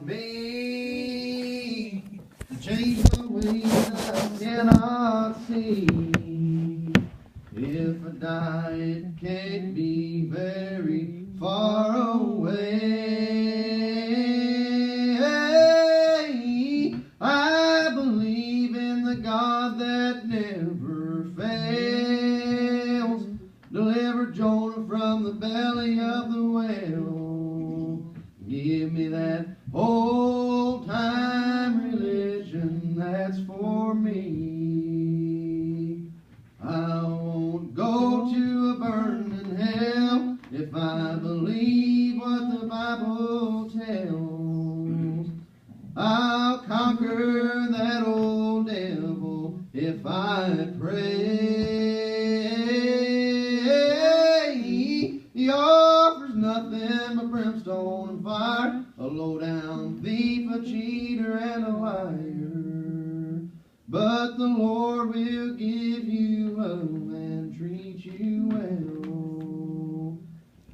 me to change my ways I cannot see. If I die, it can't be very far away. I believe in the God that never fails. Deliver Jonah from the belly of the whale. Give me that old-time religion that's for me. I won't go to a burning hell if I believe what the Bible tells. I'll conquer that old devil if I pray. He offers nothing but brimstone and fire, a low-down thief, a cheater, and a liar. But the Lord will give you love and treat you well.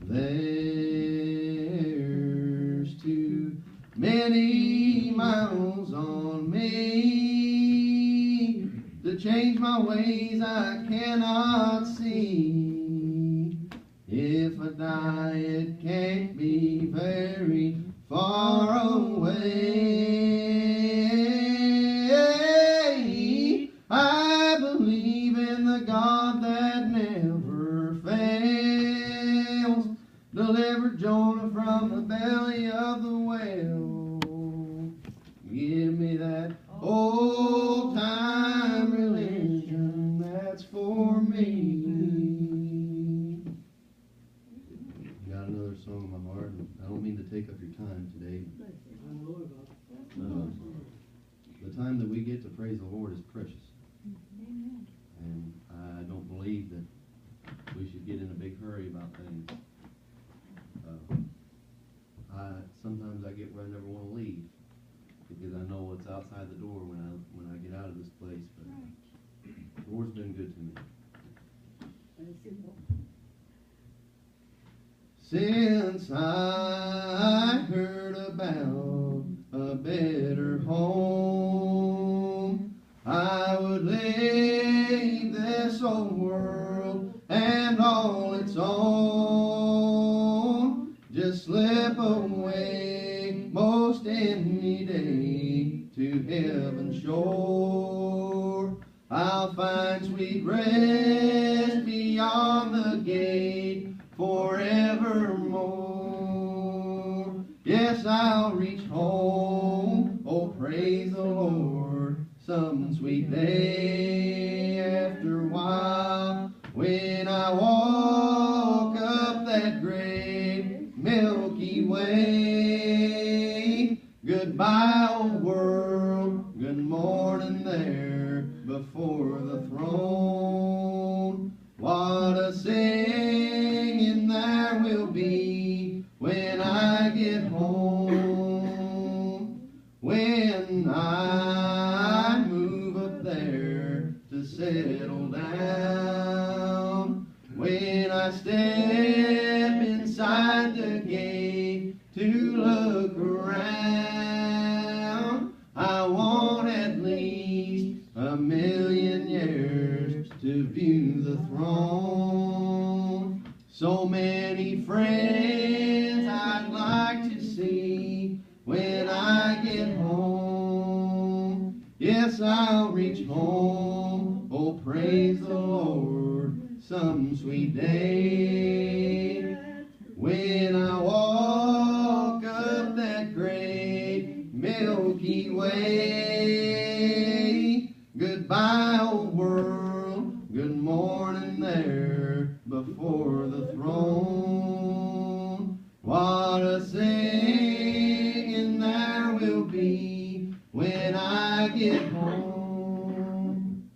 There's too many miles on me to change my ways I cannot see. If I die, it can't be very far away. I believe in the God that never fails. Deliver Jonah from the belly of the whale. Give me that old-time religion that's for me. Got another song in my heart. I don't mean to take up your time today. The time that we get to praise the Lord is precious. And I don't believe that we should get in a big hurry about things. Sometimes I get where I never want to leave because I know what's outside the door when I get out of this place. But the Lord's been good to me. Since I heard about a better home, I would leave this old world and all its own. Just slip away most any day to heaven's shore. I'll find sweet rest beyond the gate forevermore. Yes, I'll reach home, oh praise the Lord, some sweet day after a while, when I walk up that great Milky Way. Goodbye, old world, good morning there before the throne. What a singing there will be when I get home. When I move up there to settle down. When I step inside the gate to look around. I want at least 1,000,000 years to view the throne. So many friends I'd like to see when I get home. Yes, I'll reach home, oh praise the Lord, some sweet day, when I walk up that great Milky Way. Goodbye, old world, good morning there before the throne. What a singing there will be when I get home.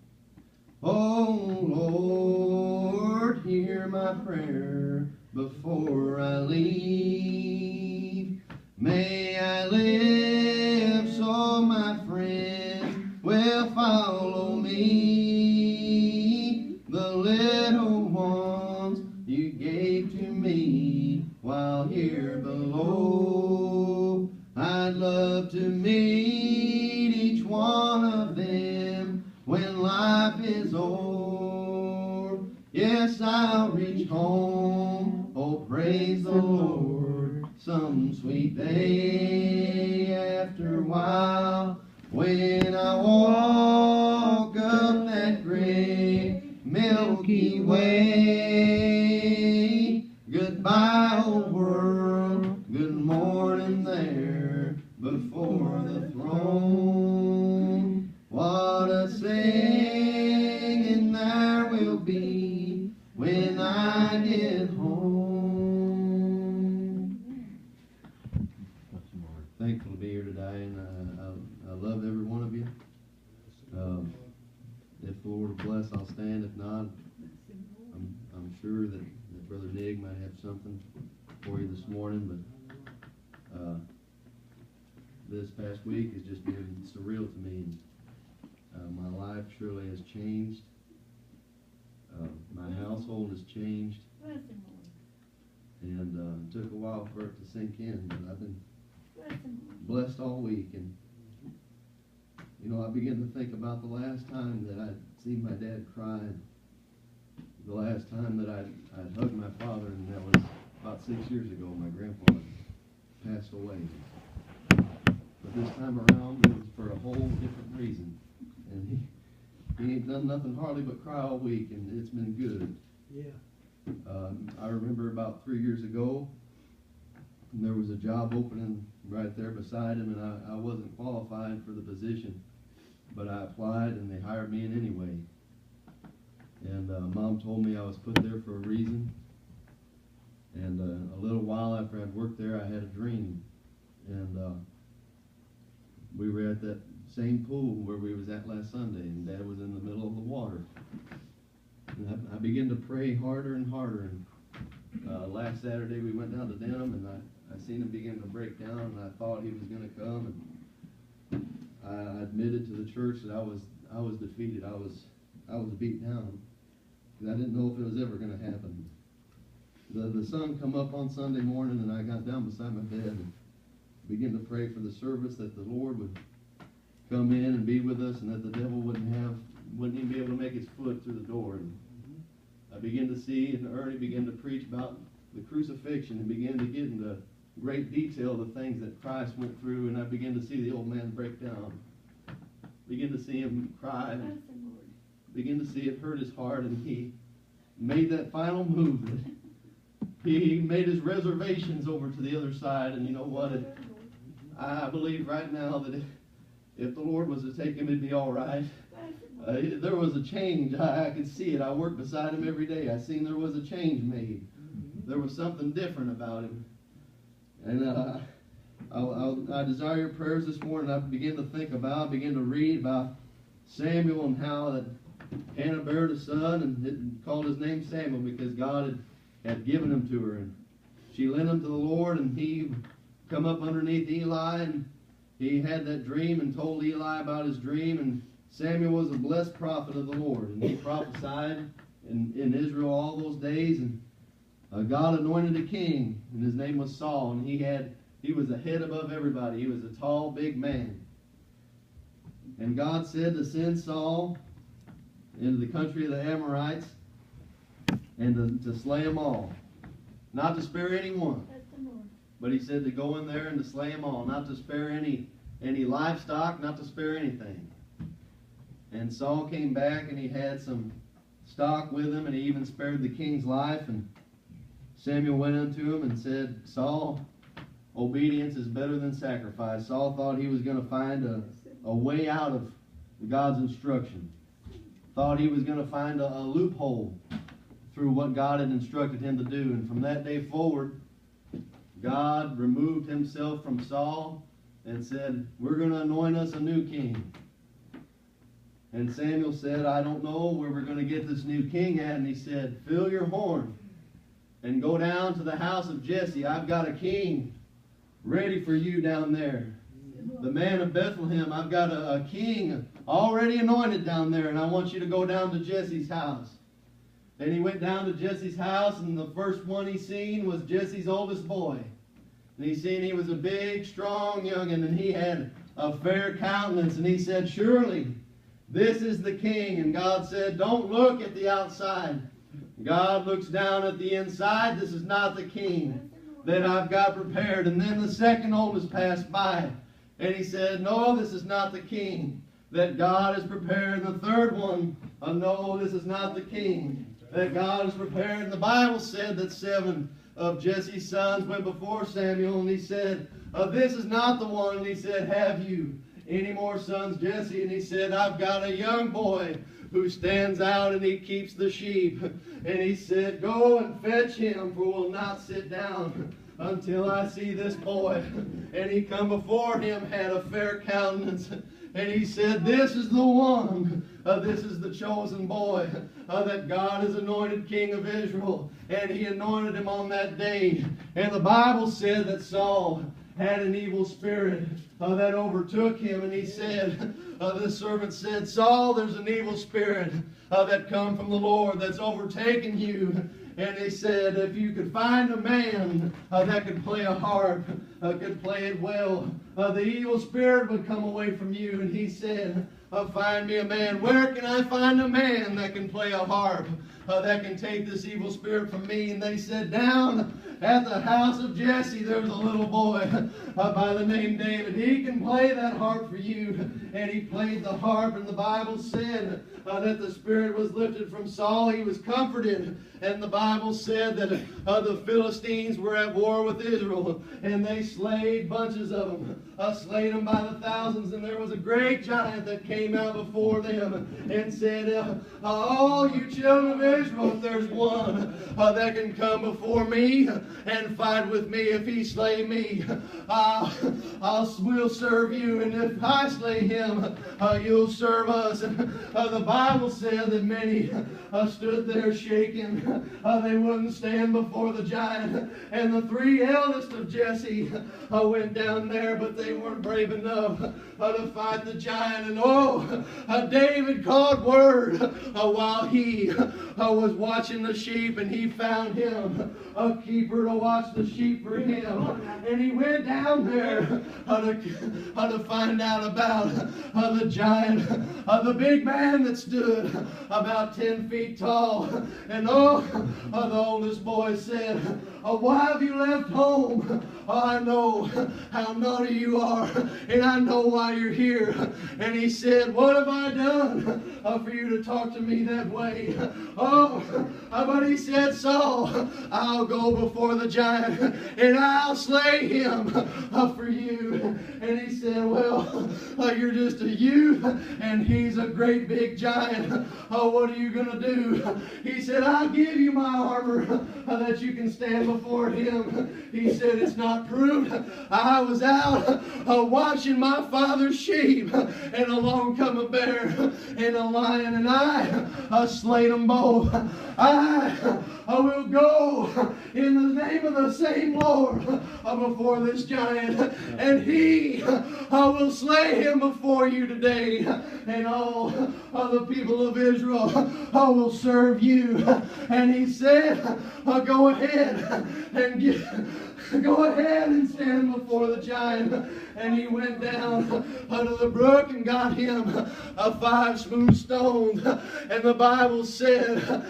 Oh Lord, hear my prayer before I leave. May I live so my friends will follow me. The little ones you gave to me while here below, I'd love love to meet each one of them when life is o'er. Yes, I'll reach home, oh praise the Lord, some sweet day after a while, when I walk up that great Milky Way. Goodbye, old world, good morning there before the throne. What a singing there will be when I get home. Thankful to be here today, and I love every one of you. If the Lord will bless, I'll stand. If not, I'm sure that Brother Nig might have something for you this morning. But this past week has just been surreal to me. My life surely has changed. My household has changed. And it took a while for it to sink in, but I've been blessed all week. And you know, I began to think about the last time that I'd seen my dad cry, the last time that I'd hugged my father, and that was about 6 years ago. My grandpa passed away. But this time around, it was for a whole different reason. And he ain't done nothing hardly but cry all week, and it's been good. Yeah. I remember about 3 years ago, there was a job opening right there beside him, and I wasn't qualified for the position, but I applied, and they hired me in anyway. And Mom told me I was put there for a reason. And a little while after I'd worked there, I had a dream. And we were at that same pool where we was at last Sunday, and Dad was in the middle of the water. And I began to pray harder and harder. And last Saturday we went down to Denham, and I seen him begin to break down, and I thought he was going to come. And I admitted to the church that I was defeated. I was beat down. I didn't know if it was ever going to happen. The sun come up on Sunday morning, and I got down beside my bed and began to pray for the service, that the Lord would come in and be with us, and that the devil wouldn't even be able to make his foot through the door. And I began to see, and Ernie began to preach about the crucifixion and began to get into great detail the things that Christ went through, and I began to see the old man break down. Begin to see him cry, and begin to see it hurt his heart, and he made that final move. He made his reservations over to the other side, and you know what? I believe right now that if the Lord was to take him, it'd be all right. There was a change. I could see it. I worked beside him every day. I seen there was a change made. There was something different about him. And I desire your prayers this morning. I began to begin to read about Samuel and how that Hannah bare a son, and it called his name Samuel because God had given him to her. And she lent him to the Lord, and he come up underneath Eli, and he had that dream and told Eli about his dream. And Samuel was a blessed prophet of the Lord, and he prophesied in Israel all those days. And God anointed a king, and his name was Saul, and he was a head above everybody. He was a tall, big man. And God said to send Saul into the country of the Amorites and to slay them all. Not to spare any one. But he said to go in there and to slay them all. Not to spare any livestock, not to spare anything. And Saul came back, and he had some stock with him, and he even spared the king's life. And Samuel went unto him and said, Saul, obedience is better than sacrifice. Saul thought he was going to find a way out of God's instruction. Thought he was going to find a loophole through what God had instructed him to do. And from that day forward, God removed himself from Saul and said, we're going to anoint us a new king. And Samuel said, I don't know where we're going to get this new king at. And he said, fill your horn and go down to the house of Jesse. I've got a king ready for you down there. The man of Bethlehem, I've got a king already anointed down there, and I want you to go down to Jesse's house. And he went down to Jesse's house, and the first one he seen was Jesse's oldest boy. And he seen he was a big, strong young'un, and he had a fair countenance. And he said, surely this is the king. And God said, don't look at the outside. God looks down at the inside. This is not the king that I've got prepared. And then the second oldest passed by, and he said, no, this is not the king that God has prepared. And the third one, no, this is not the king that God has prepared. And the Bible said that 7 of Jesse's sons went before Samuel, and he said, this is not the one. And he said, have you any more sons, Jesse? And he said, I've got a young boy who stands out, and he keeps the sheep. And he said, go and fetch him, for we'll not sit down until I see this boy. And he come before him, had a fair countenance. And he said, this is the one. This is the chosen boy that God has anointed king of Israel. And he anointed him on that day. And the Bible said that Saul had an evil spirit that overtook him. And he said, the servant said, Saul, there's an evil spirit that come from the Lord that's overtaken you. And he said, if you could find a man that could play a harp, could play it well, the evil spirit would come away from you. And he said, find me a man. Where can I find a man that can play a harp, that can take this evil spirit from me? And they said, down at the house of Jesse, there's a little boy by the name David. He can play that harp for you. And he played the harp, and the Bible said that the spirit was lifted from Saul. He was comforted. And the Bible said that the Philistines were at war with Israel, and they slayed bunches of them, slayed them by the thousands. And there was a great giant that came out before them and said, all you children of Israel, if there's one that can come before me and fight with me, if he slay me, we'll serve you. And if I slay him, you'll serve us. And the Bible said that many stood there shaking. They wouldn't stand before the giant. And the 3 eldest of Jesse went down there, but they weren't brave enough to fight the giant. And David called word while he was watching the sheep, and he found him a keeper to watch the sheep for him. And he went down there to find out about the giant, the big man that stood about 10 feet tall. And the oldest boy said, why have you left home? I know how naughty you are, and I know why you're here. And he said, what have I done for you to talk to me that way? But he said, Saul, I'll go before the giant, and I'll slay him for you. And he said, well, you're just a youth, and he's a great big giant. What are you going to do? He said, I'll give you my armor that you can stand before him. He said, it's not proved. I was out watching my father's sheep, and along come a bear and a lion, and I slayed them both. I will go in the name of the same Lord before this giant, and he will slay him before you today. And all the people of Israel will serve you. And he said, go ahead and stand before the giant. And he went down under the brook and got him 5 smooth stones. And the Bible said